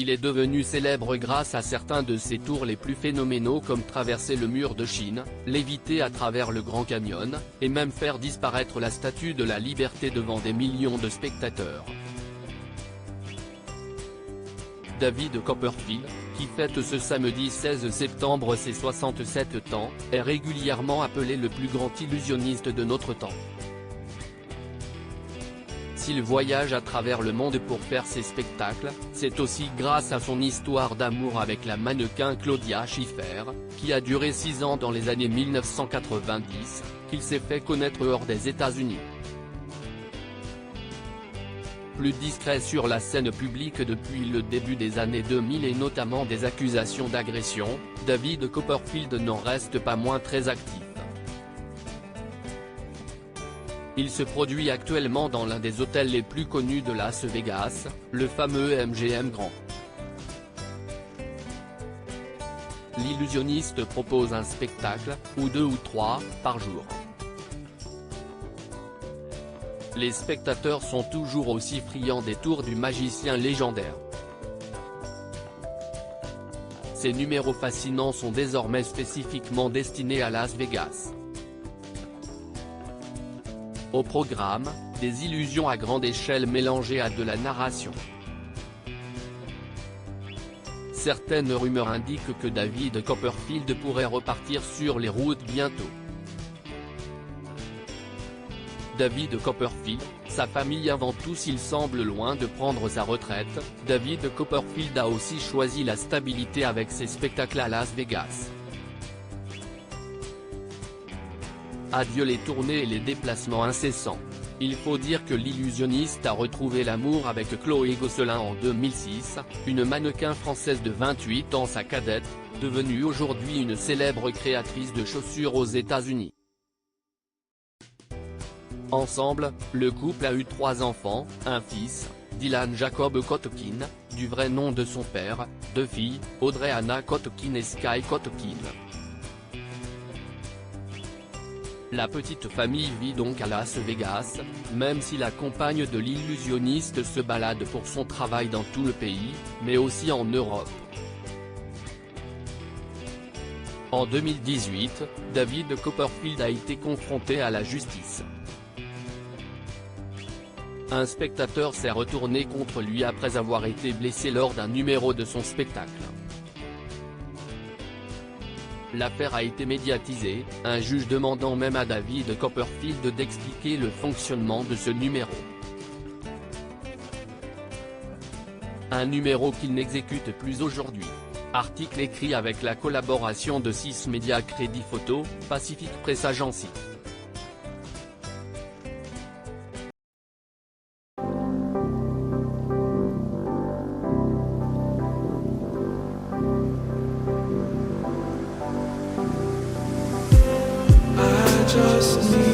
Il est devenu célèbre grâce à certains de ses tours les plus phénoménaux comme traverser le mur de Chine, léviter à travers le Grand Canyon, et même faire disparaître la Statue de la Liberté devant des millions de spectateurs. David Copperfield, qui fête ce samedi 16 septembre ses 67 ans, est régulièrement appelé le plus grand illusionniste de notre temps. S'il voyage à travers le monde pour faire ses spectacles, c'est aussi grâce à son histoire d'amour avec la mannequin Claudia Schiffer, qui a duré 6 ans dans les années 1990, qu'il s'est fait connaître hors des États-Unis. Plus discret sur la scène publique depuis le début des années 2000 et notamment des accusations d'agression, David Copperfield n'en reste pas moins très actif. Il se produit actuellement dans l'un des hôtels les plus connus de Las Vegas, le fameux MGM Grand. L'illusionniste propose un spectacle, ou 2 ou 3, par jour. Les spectateurs sont toujours aussi friands des tours du magicien légendaire. Ces numéros fascinants sont désormais spécifiquement destinés à Las Vegas. Au programme, des illusions à grande échelle mélangées à de la narration. Certaines rumeurs indiquent que David Copperfield pourrait repartir sur les routes bientôt. David Copperfield, sa famille avant tout. S'il semble loin de prendre sa retraite, David Copperfield a aussi choisi la stabilité avec ses spectacles à Las Vegas. Adieu les tournées et les déplacements incessants. Il faut dire que l'illusionniste a retrouvé l'amour avec Chloé Gosselin en 2006, une mannequin française de 28 ans, sa cadette, devenue aujourd'hui une célèbre créatrice de chaussures aux États-Unis. Ensemble, le couple a eu 3 enfants, un fils, Dylan Jacob Kotkin, du vrai nom de son père, 2 filles, Audrey Anna Kotkin et Sky Kotkin. La petite famille vit donc à Las Vegas, même si la compagne de l'illusionniste se balade pour son travail dans tout le pays, mais aussi en Europe. En 2018, David Copperfield a été confronté à la justice. Un spectateur s'est retourné contre lui après avoir été blessé lors d'un numéro de son spectacle. L'affaire a été médiatisée, un juge demandant même à David Copperfield d'expliquer le fonctionnement de ce numéro. Un numéro qu'il n'exécute plus aujourd'hui. Article écrit avec la collaboration de 6 médias Crédit Photo, Pacific Press Agency. Just need